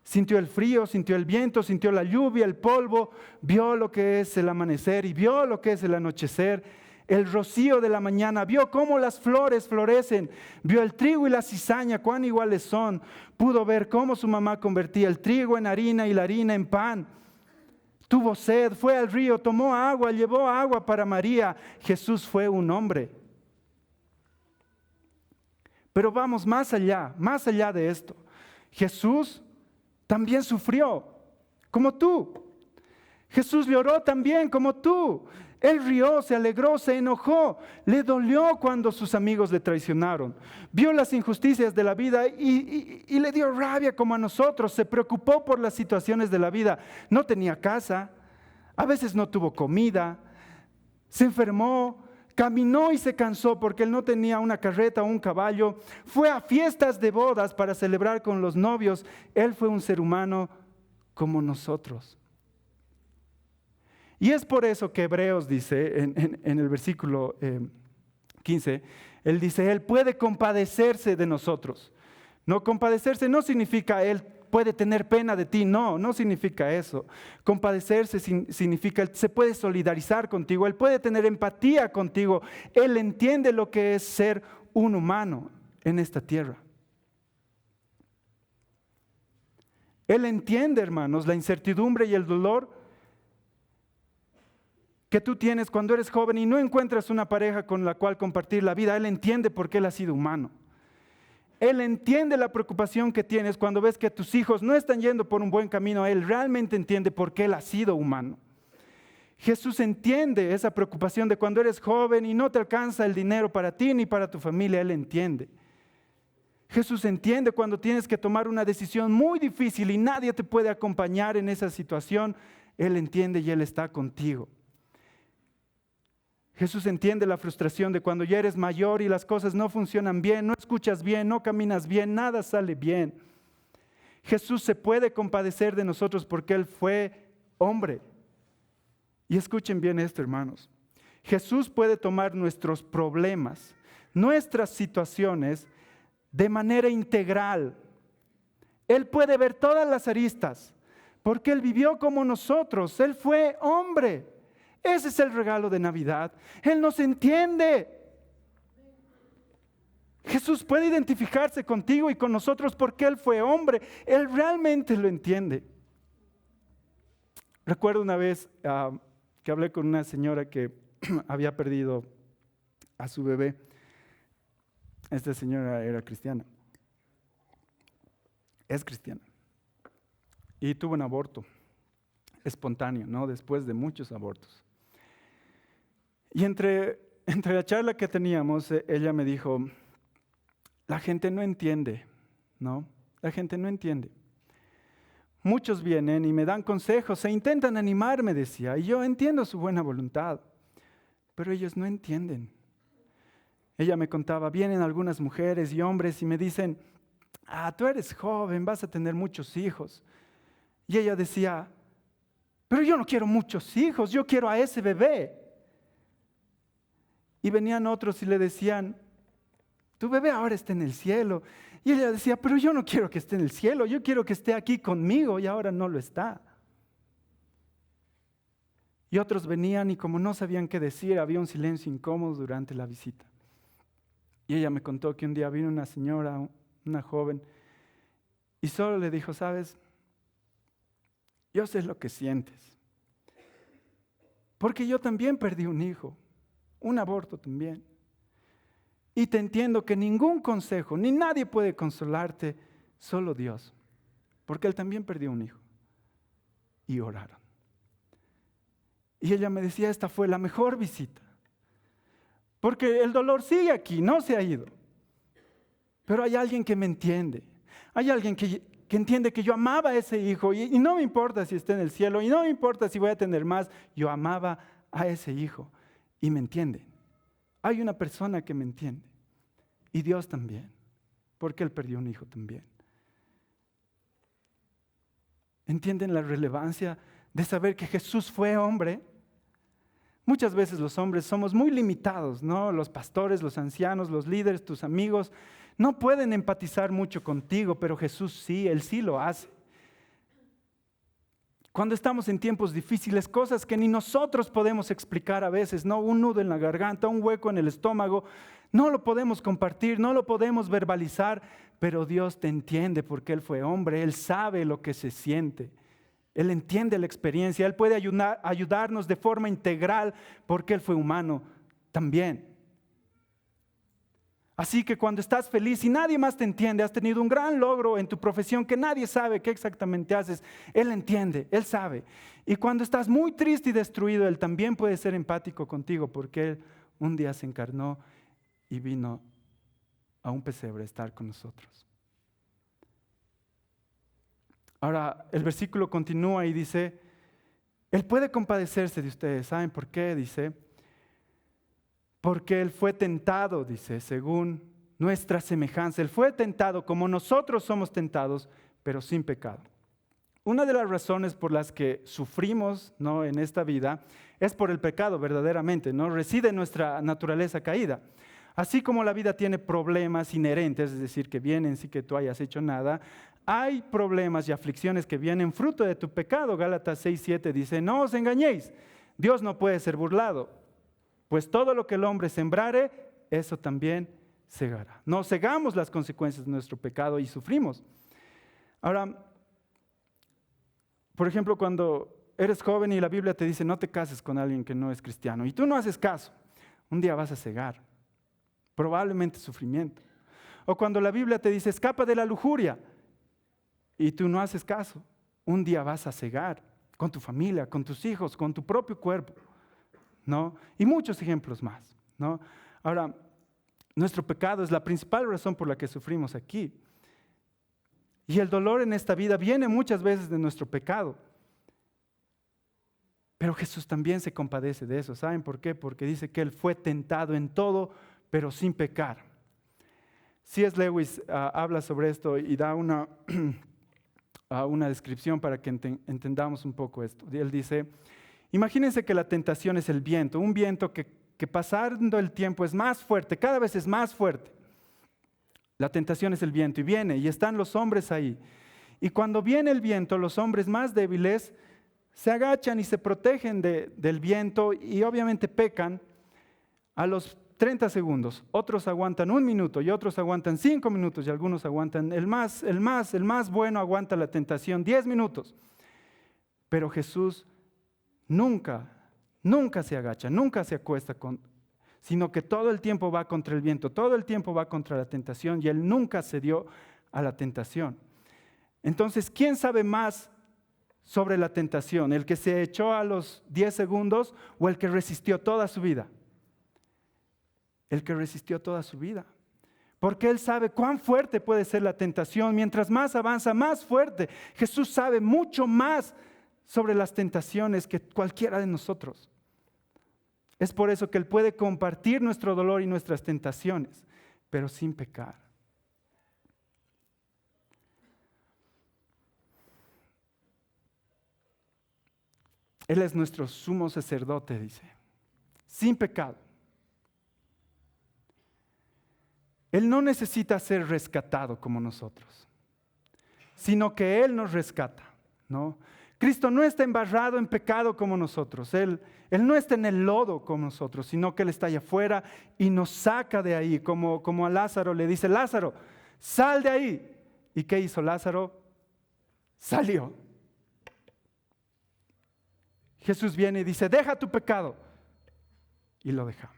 Sintió el frío, sintió el viento, sintió la lluvia, el polvo, vio lo que es el amanecer y vio lo que es el anochecer. El rocío de la mañana, vio cómo las flores florecen, vio el trigo y la cizaña, cuán iguales son. Pudo ver cómo su mamá convertía el trigo en harina y la harina en pan. Tuvo sed, fue al río, tomó agua, llevó agua para María. Jesús fue un hombre. Pero vamos más allá de esto. Jesús también sufrió, como tú. Jesús lloró también, como tú. Él rió, se alegró, se enojó, le dolió cuando sus amigos le traicionaron. Vio las injusticias de la vida y le dio rabia como a nosotros. Se preocupó por las situaciones de la vida. No tenía casa, a veces no tuvo comida, se enfermó, caminó y se cansó porque él no tenía una carreta o un caballo. Fue a fiestas de bodas para celebrar con los novios. Él fue un ser humano como nosotros. Y es por eso que Hebreos dice, en el versículo 15, él dice, él puede compadecerse de nosotros. No, compadecerse no significa él puede tener pena de ti, no significa eso. Compadecerse significa él se puede solidarizar contigo, él puede tener empatía contigo, él entiende lo que es ser un humano en esta tierra. Él entiende, hermanos, la incertidumbre y el dolor que tú tienes cuando eres joven y no encuentras una pareja con la cual compartir la vida. Él entiende por qué él ha sido humano. Él entiende la preocupación que tienes cuando ves que tus hijos no están yendo por un buen camino. Él realmente entiende por qué él ha sido humano. Jesús entiende esa preocupación de cuando eres joven y no te alcanza el dinero para ti ni para tu familia. Él entiende. Jesús entiende cuando tienes que tomar una decisión muy difícil y nadie te puede acompañar en esa situación. Él entiende y Él está contigo. Jesús entiende la frustración de cuando ya eres mayor y las cosas no funcionan bien, no escuchas bien, no caminas bien, nada sale bien. Jesús se puede compadecer de nosotros porque Él fue hombre. Y escuchen bien esto, hermanos. Jesús puede tomar nuestros problemas, nuestras situaciones de manera integral. Él puede ver todas las aristas, porque Él vivió como nosotros. Él fue hombre. Ese es el regalo de Navidad. Él nos entiende. Jesús puede identificarse contigo y con nosotros porque Él fue hombre. Él realmente lo entiende. Recuerdo una vez que hablé con una señora que había perdido a su bebé. Esta señora era cristiana. Es cristiana. Y tuvo un aborto espontáneo, ¿no? Después de muchos abortos. Y entre la charla que teníamos, ella me dijo, la gente no entiende, ¿no? La gente no entiende. Muchos vienen y me dan consejos e intentan animarme, decía, y yo entiendo su buena voluntad, pero ellos no entienden. Ella me contaba, vienen algunas mujeres y hombres y me dicen, tú eres joven, vas a tener muchos hijos. Y ella decía, pero yo no quiero muchos hijos, yo quiero a ese bebé. Y venían otros y le decían, tu bebé ahora está en el cielo. Y ella decía, pero yo no quiero que esté en el cielo, yo quiero que esté aquí conmigo y ahora no lo está. Y otros venían y como no sabían qué decir, había un silencio incómodo durante la visita. Y ella me contó que un día vino una señora, una joven, y solo le dijo, ¿sabes? Yo sé lo que sientes. Porque yo también perdí un hijo, un aborto también. Y te entiendo que ningún consejo, ni nadie puede consolarte, solo Dios. Porque él también perdió un hijo. Y oraron. Y ella me decía, esta fue la mejor visita. Porque el dolor sigue aquí, no se ha ido. Pero hay alguien que me entiende. Hay alguien que entiende que yo amaba a ese hijo y no me importa si está en el cielo y no me importa si voy a tener más. Yo amaba a ese hijo y me entiende. Hay una persona que me entiende y Dios también, porque Él perdió un hijo también. ¿Entienden la relevancia de saber que Jesús fue hombre? Muchas veces los hombres somos muy limitados, ¿no? Los pastores, los ancianos, los líderes, tus amigos, no pueden empatizar mucho contigo, pero Jesús sí, Él sí lo hace. Cuando estamos en tiempos difíciles, cosas que ni nosotros podemos explicar a veces, ¿no? Un nudo en la garganta, un hueco en el estómago, no lo podemos compartir, no lo podemos verbalizar, pero Dios te entiende porque Él fue hombre, Él sabe lo que se siente. Él entiende la experiencia, Él puede ayudarnos de forma integral porque Él fue humano también. Así que cuando estás feliz y nadie más te entiende, has tenido un gran logro en tu profesión que nadie sabe qué exactamente haces, Él entiende, Él sabe. Y cuando estás muy triste y destruido, Él también puede ser empático contigo porque Él un día se encarnó y vino a un pesebre a estar con nosotros. Ahora, el versículo continúa y dice, Él puede compadecerse de ustedes. ¿Saben por qué? Dice, porque Él fue tentado, dice, según nuestra semejanza. Él fue tentado como nosotros somos tentados, pero sin pecado. Una de las razones por las que sufrimos, ¿no?, en esta vida es por el pecado verdaderamente, ¿no? Reside en nuestra naturaleza caída. Así como la vida tiene problemas inherentes, es decir, que vienen sin que tú hayas hecho nada, hay problemas y aflicciones que vienen fruto de tu pecado. Gálatas 6:7 dice, no os engañéis, Dios no puede ser burlado, pues todo lo que el hombre sembrare, eso también segará. No cegamos las consecuencias de nuestro pecado y sufrimos. Ahora, por ejemplo, cuando eres joven y la Biblia te dice, no te cases con alguien que no es cristiano, y tú no haces caso, un día vas a cegar, probablemente sufrimiento. O cuando la Biblia te dice, escapa de la lujuria, y tú no haces caso, un día vas a cegar con tu familia, con tus hijos, con tu propio cuerpo, ¿no? Y muchos ejemplos más, ¿no? Ahora, nuestro pecado es la principal razón por la que sufrimos aquí. Y el dolor en esta vida viene muchas veces de nuestro pecado. Pero Jesús también se compadece de eso. ¿Saben por qué? Porque dice que Él fue tentado en todo, pero sin pecar. C.S. Lewis habla sobre esto y da una descripción para que entendamos un poco esto. Él dice, imagínense que la tentación es el viento, un viento que que pasando el tiempo es más fuerte, cada vez es más fuerte. La tentación es el viento y viene y están los hombres ahí. Y cuando viene el viento, los hombres más débiles se agachan y se protegen del viento y obviamente pecan. A los 30 segundos, otros aguantan 1 minuto y otros aguantan 5 minutos y algunos aguantan, el más bueno aguanta la tentación 10 minutos. Pero Jesús nunca se agacha, nunca se acuesta, sino que todo el tiempo va contra el viento, todo el tiempo va contra la tentación y Él nunca cedió a la tentación. Entonces, ¿quién sabe más sobre la tentación? ¿El que se echó a los 10 segundos o el que resistió toda su vida? El que resistió toda su vida. Porque Él sabe cuán fuerte puede ser la tentación. Mientras más avanza, más fuerte. Jesús sabe mucho más sobre las tentaciones que cualquiera de nosotros. Es por eso que Él puede compartir nuestro dolor y nuestras tentaciones, pero sin pecar. Él es nuestro sumo sacerdote, dice, sin pecado. Él no necesita ser rescatado como nosotros, sino que Él nos rescata, ¿no? Cristo no está embarrado en pecado como nosotros. Él no está en el lodo como nosotros, sino que Él está allá afuera y nos saca de ahí, como a Lázaro le dice, Lázaro, sal de ahí. ¿Y qué hizo Lázaro? Salió. Jesús viene y dice, deja tu pecado. Y lo dejamos.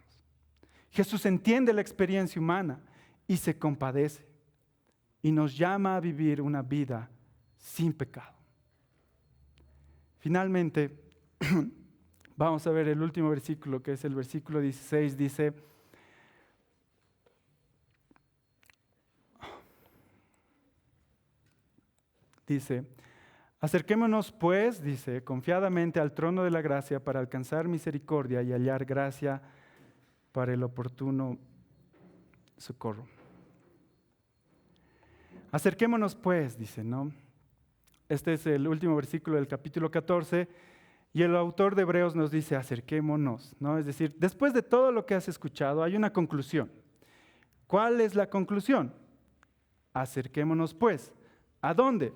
Jesús entiende la experiencia humana y se compadece y nos llama a vivir una vida sin pecado. Finalmente, vamos a ver el último versículo, que es el versículo 16, dice, acerquémonos pues, dice, confiadamente al trono de la gracia para alcanzar misericordia y hallar gracia para el oportuno socorro. Acerquémonos pues, dice, ¿no? Este es el último versículo del capítulo 14 y el autor de Hebreos nos dice, acerquémonos, ¿no? Es decir, después de todo lo que has escuchado hay una conclusión. ¿Cuál es la conclusión? Acerquémonos pues. ¿A dónde?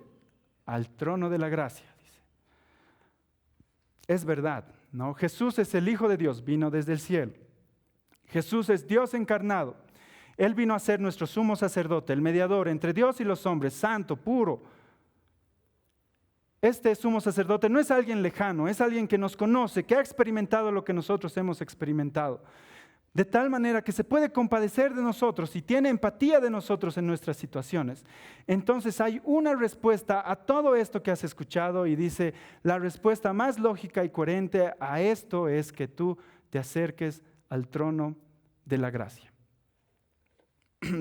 Al trono de la gracia, dice. Es verdad, ¿no? Jesús es el Hijo de Dios, vino desde el cielo. Jesús es Dios encarnado. Él vino a ser nuestro sumo sacerdote, el mediador entre Dios y los hombres, santo, puro. Este sumo sacerdote no es alguien lejano, es alguien que nos conoce, que ha experimentado lo que nosotros hemos experimentado. De tal manera que se puede compadecer de nosotros y tiene empatía de nosotros en nuestras situaciones. Entonces hay una respuesta a todo esto que has escuchado y dice, la respuesta más lógica y coherente a esto es que tú te acerques al trono de la gracia.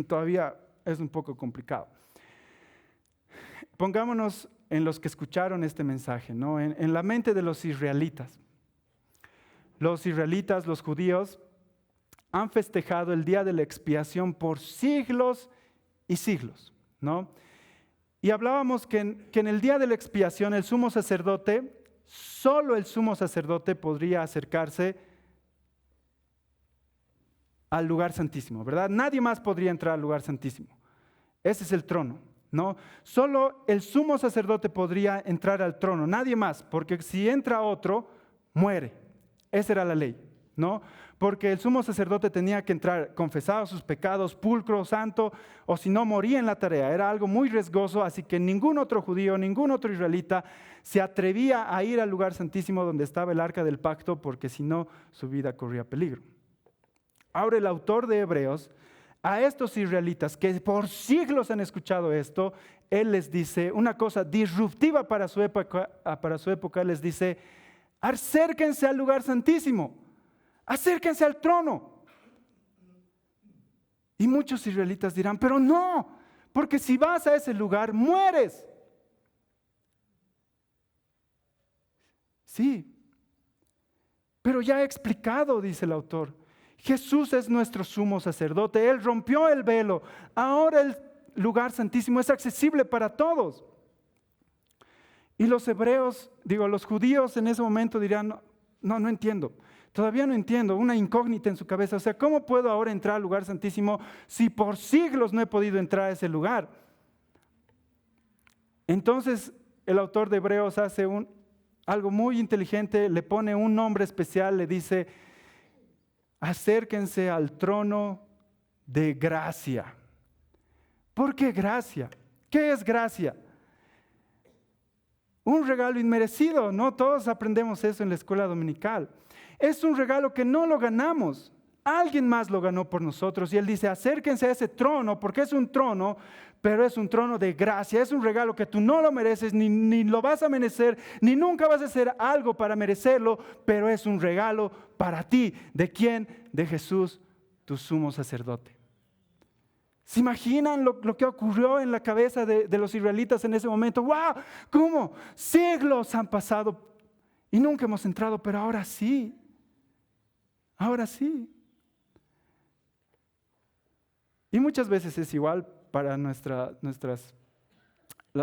Todavía es un poco complicado. Pongámonos en los que escucharon este mensaje, ¿no? En la mente de los israelitas. Los israelitas, los judíos, han festejado el día de la expiación por siglos y siglos, ¿no? Y hablábamos que en el día de la expiación el sumo sacerdote, solo el sumo sacerdote podría acercarse al lugar santísimo, ¿verdad? Nadie más podría entrar al lugar santísimo. Ese es el trono, ¿no? Solo el sumo sacerdote podría entrar al trono, nadie más, porque si entra otro, muere. Esa era la ley, ¿no? Porque el sumo sacerdote tenía que entrar confesado sus pecados, pulcro, santo, o si no moría en la tarea. Era algo muy riesgoso, así que ningún otro judío, ningún otro israelita se atrevía a ir al lugar santísimo donde estaba el arca del pacto, porque si no, su vida corría peligro. Ahora el autor de Hebreos, a estos israelitas que por siglos han escuchado esto, él les dice una cosa disruptiva para su época, les dice, acérquense al lugar santísimo, acérquense al trono. Y muchos israelitas dirán, pero no, porque si vas a ese lugar, mueres. Sí, pero ya he explicado, dice el autor, Jesús es nuestro sumo sacerdote, Él rompió el velo, ahora el lugar santísimo es accesible para todos. Y los hebreos, los judíos en ese momento dirán, no entiendo. Todavía no entiendo, una incógnita en su cabeza. O sea, ¿cómo puedo ahora entrar al lugar santísimo si por siglos no he podido entrar a ese lugar? Entonces, el autor de Hebreos hace algo muy inteligente, le pone un nombre especial, le dice, acérquense al trono de gracia. ¿Por qué gracia? ¿Qué es gracia? Un regalo inmerecido, ¿no? Todos aprendemos eso en la escuela dominical. Es un regalo que no lo ganamos. Alguien más lo ganó por nosotros. Y él dice, acérquense a ese trono, porque es un trono, pero es un trono de gracia. Es un regalo que tú no lo mereces, ni lo vas a merecer, ni nunca vas a hacer algo para merecerlo, pero es un regalo para ti. ¿De quién? De Jesús, tu sumo sacerdote. ¿Se imaginan lo que ocurrió en la cabeza de los israelitas en ese momento? ¡Wow! ¿Cómo? Siglos han pasado y nunca hemos entrado, pero ahora sí. Ahora sí. Y muchas veces es igual para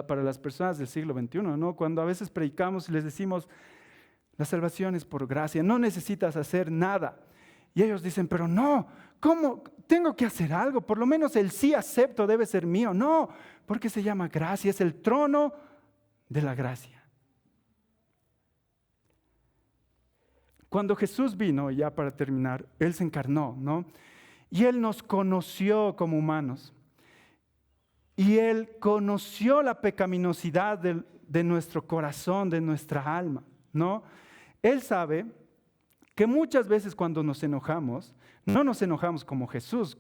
para las personas del siglo XXI, ¿no? Cuando a veces predicamos y les decimos, la salvación es por gracia, no necesitas hacer nada. Y ellos dicen, pero no, ¿cómo? Tengo que hacer algo, por lo menos el sí acepto debe ser mío. No, porque se llama gracia, es el trono de la gracia. Cuando Jesús vino, ya para terminar, Él se encarnó, ¿no? Y Él nos conoció como humanos. Y Él conoció la pecaminosidad de nuestro corazón, de nuestra alma, ¿no? Él sabe que muchas veces cuando nos enojamos, no nos enojamos como Jesús,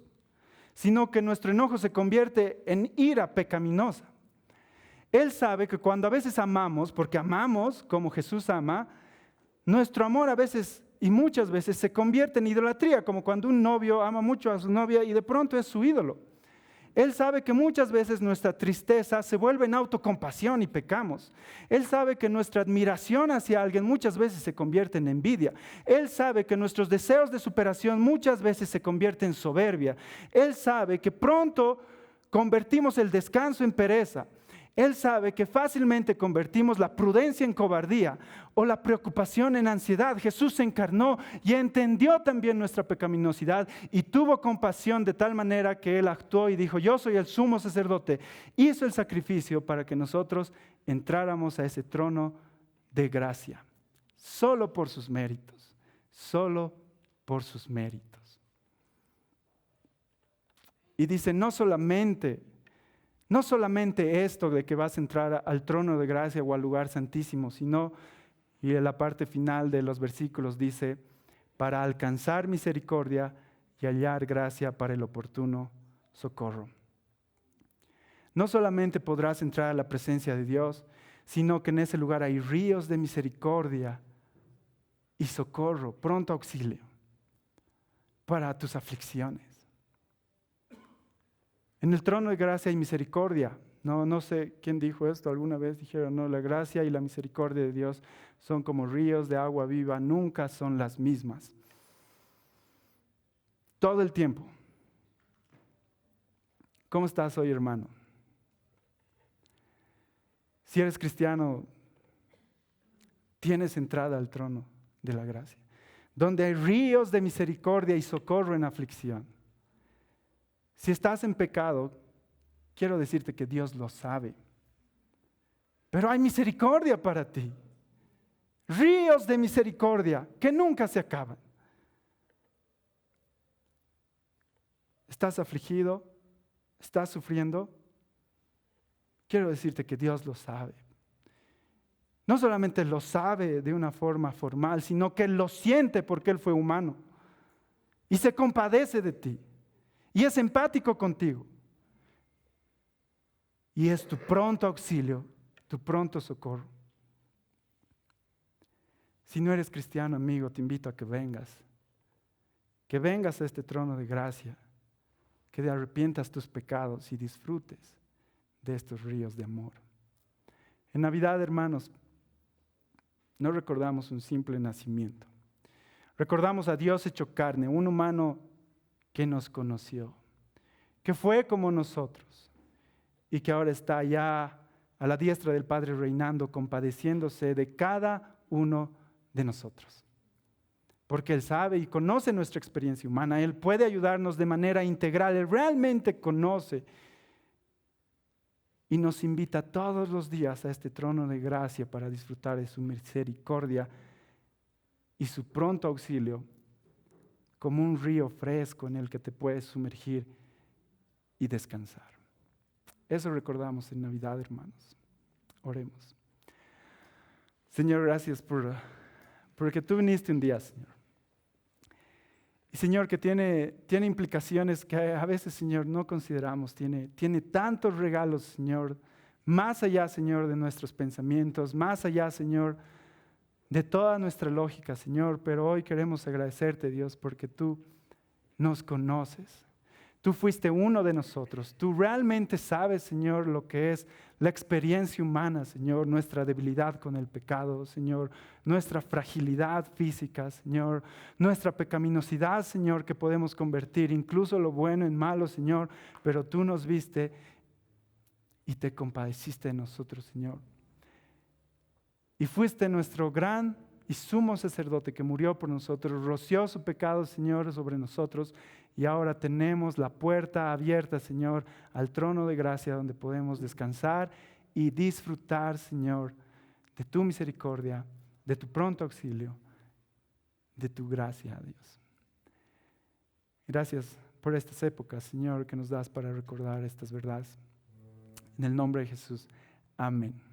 sino que nuestro enojo se convierte en ira pecaminosa. Él sabe que cuando a veces amamos, porque amamos como Jesús ama, nuestro amor a veces y muchas veces se convierte en idolatría, como cuando un novio ama mucho a su novia y de pronto es su ídolo. Él sabe que muchas veces nuestra tristeza se vuelve en autocompasión y pecamos. Él sabe que nuestra admiración hacia alguien muchas veces se convierte en envidia. Él sabe que nuestros deseos de superación muchas veces se convierten en soberbia. Él sabe que pronto convertimos el descanso en pereza. Él sabe que fácilmente convertimos la prudencia en cobardía o la preocupación en ansiedad. Jesús se encarnó y entendió también nuestra pecaminosidad y tuvo compasión de tal manera que Él actuó y dijo, yo soy el sumo sacerdote. Hizo el sacrificio para que nosotros entráramos a ese trono de gracia. Solo por sus méritos. Solo por sus méritos. Y dice, no solamente esto de que vas a entrar al trono de gracia o al lugar santísimo, sino, y en la parte final de los versículos dice, para alcanzar misericordia y hallar gracia para el oportuno socorro. No solamente podrás entrar a la presencia de Dios, sino que en ese lugar hay ríos de misericordia y socorro, pronto auxilio para tus aflicciones. En el trono de gracia y misericordia. No sé quién dijo esto, alguna vez dijeron, no, la gracia y la misericordia de Dios son como ríos de agua viva, nunca son las mismas. Todo el tiempo. ¿Cómo estás hoy, hermano? Si eres cristiano, tienes entrada al trono de la gracia, donde hay ríos de misericordia y socorro en aflicción. Si estás en pecado, quiero decirte que Dios lo sabe. Pero hay misericordia para ti. Ríos de misericordia que nunca se acaban. ¿Estás afligido? ¿Estás sufriendo? Quiero decirte que Dios lo sabe. No solamente lo sabe de una forma formal, sino que lo siente porque Él fue humano. Y se compadece de ti. Y es empático contigo. Y es tu pronto auxilio, tu pronto socorro. Si no eres cristiano, amigo, te invito a que vengas. Que vengas a este trono de gracia. Que te arrepientas tus pecados y disfrutes de estos ríos de amor. En Navidad, hermanos, no recordamos un simple nacimiento. Recordamos a Dios hecho carne, un humano que nos conoció, que fue como nosotros y que ahora está allá a la diestra del Padre reinando, compadeciéndose de cada uno de nosotros. porque Él sabe y conoce nuestra experiencia humana. Él puede ayudarnos de manera integral. Él realmente conoce y nos invita todos los días a este trono de gracia para disfrutar de su misericordia y su pronto auxilio, como un río fresco en el que te puedes sumergir y descansar. Eso recordamos en Navidad, hermanos. Oremos. Señor, gracias porque tú viniste un día, Señor. Y Señor, que tiene implicaciones que a veces, Señor, no consideramos. Tiene tantos regalos, Señor, más allá, Señor, de nuestros pensamientos, más allá, Señor, de toda nuestra lógica, Señor. Pero hoy queremos agradecerte, Dios, porque tú nos conoces. Tú fuiste uno de nosotros. Tú realmente sabes, Señor, lo que es la experiencia humana, Señor, nuestra debilidad con el pecado, Señor, nuestra fragilidad física, Señor, nuestra pecaminosidad, Señor, que podemos convertir incluso lo bueno en malo, Señor, pero tú nos viste y te compadeciste de nosotros, Señor. Y fuiste nuestro gran y sumo sacerdote que murió por nosotros, roció su pecado, Señor, sobre nosotros, y ahora tenemos la puerta abierta, Señor, al trono de gracia donde podemos descansar y disfrutar, Señor, de tu misericordia, de tu pronto auxilio, de tu gracia, Dios. Gracias por estas épocas, Señor, que nos das para recordar estas verdades. En el nombre de Jesús. Amén.